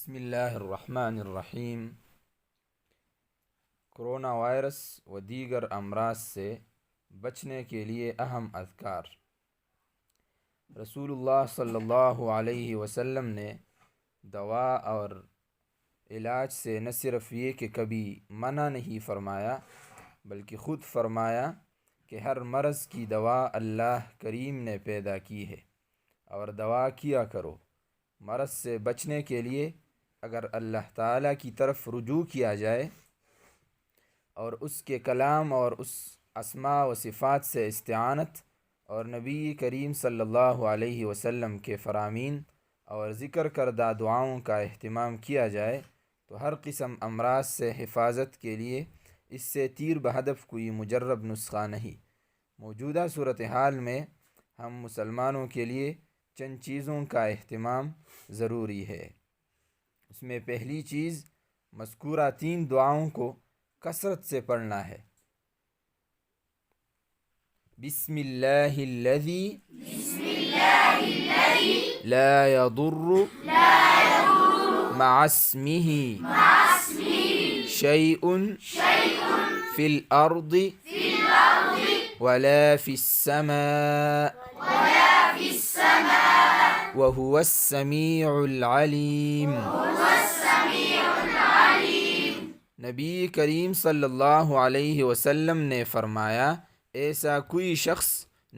بسم اللہ الرحمن الرحیم۔ کرونا وائرس و دیگر امراض سے بچنے کے لیے اہم اذکار۔ رسول اللہ صلی اللہ علیہ وسلم نے دوا اور علاج سے نہ صرف یہ کہ کبھی منع نہیں فرمایا بلکہ خود فرمایا کہ ہر مرض کی دوا اللہ کریم نے پیدا کی ہے اور دوا کیا کرو۔ مرض سے بچنے کے لیے اگر اللہ تعالیٰ کی طرف رجوع کیا جائے اور اس کے کلام اور اس اسماء و صفات سے استعانت اور نبی کریم صلی اللہ علیہ وسلم کے فرامین اور ذکر کردہ دعاؤں کا اہتمام کیا جائے تو ہر قسم امراض سے حفاظت کے لیے اس سے تیر بہدف کوئی مجرب نسخہ نہیں۔ موجودہ صورتحال میں ہم مسلمانوں کے لیے چند چیزوں کا اہتمام ضروری ہے۔ اس میں پہلی چیز مذکورہ 3 دعاؤں کو کثرت سے پڑھنا ہے۔ بسم اللہ الذی لا يضر مع اسمہ شیء فی الارض ولا فی السماء وهو السمیع العلیم۔ نبی کریم صلی اللہ علیہ وسلم نے فرمایا ایسا کوئی شخص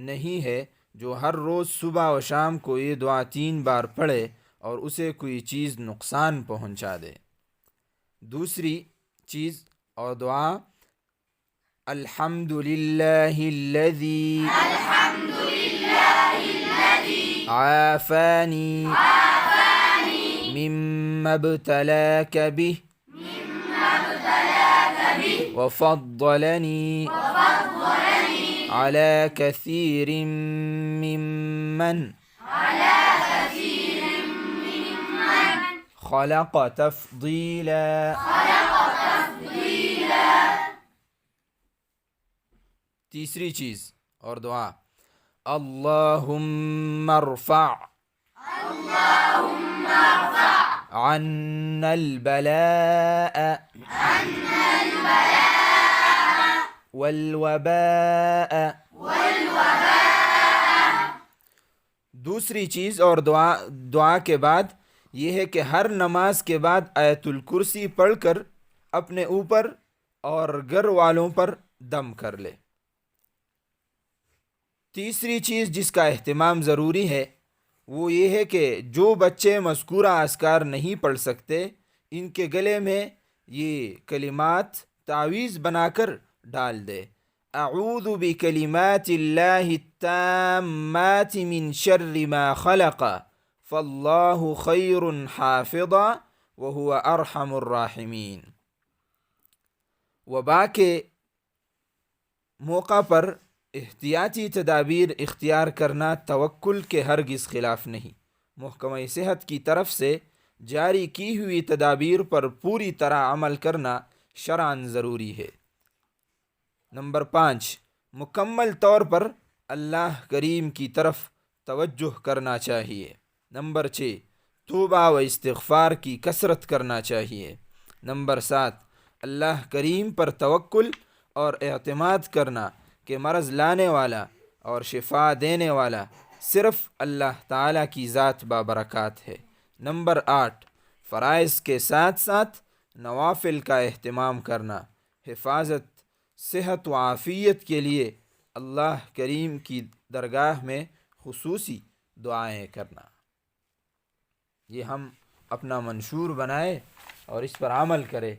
نہیں ہے جو ہر روز صبح و شام کو یہ دعا 3 بار پڑھے اور اسے کوئی چیز نقصان پہنچا دے۔ دوسری چیز اور دعا الحمدللہ الذی عافانی مما ابتلاک بہ وفضلنی علی کثیر ممن خلق تفضیلا۔ تیسری چیز اور دعا اللہم ارفع عنا البلاء والوباء۔ دوسری چیز اور دعا کے بعد یہ ہے کہ ہر نماز کے بعد آیت الکرسی پڑھ کر اپنے اوپر اور گھر والوں پر دم کر لے۔ تیسری چیز جس کا اہتمام ضروری ہے وہ یہ ہے کہ جو بچے مذکورہ اذکار نہیں پڑھ سکتے ان کے گلے میں یہ کلمات تعویذ بنا کر ڈال دے۔ اعوذ بکلمات اللہ التامات من شر ما خلق فاللہ خیر حافظا وہو ارحم الراحمین۔ وبا کے موقع پر احتیاطی تدابیر اختیار کرنا توکل کے ہرگز خلاف نہیں۔ محکمہ صحت کی طرف سے جاری کی ہوئی تدابیر پر پوری طرح عمل کرنا شرعاً ضروری ہے۔ نمبر 5 مکمل طور پر اللہ کریم کی طرف توجہ کرنا چاہیے۔ نمبر 6 توبہ و استغفار کی کثرت کرنا چاہیے۔ نمبر 7 اللہ کریم پر توکل اور اعتماد کرنا کہ مرض لانے والا اور شفا دینے والا صرف اللہ تعالیٰ کی ذات بابرکات ہے۔ نمبر 8 فرائض کے ساتھ ساتھ نوافل کا اہتمام کرنا۔ حفاظت صحت و عافیت کے لیے اللہ کریم کی درگاہ میں خصوصی دعائیں کرنا۔ یہ ہم اپنا منشور بنائے اور اس پر عمل کرے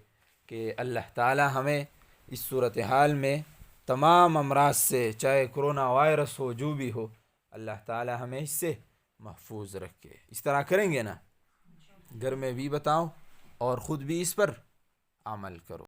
کہ اللہ تعالیٰ ہمیں اس صورتحال میں تمام امراض سے چاہے کرونا وائرس ہو جو بھی ہو اللہ تعالیٰ ہمیں اس سے محفوظ رکھے۔ اس طرح کریں گے نا، گھر میں بھی بتاؤ اور خود بھی اس پر عمل کرو۔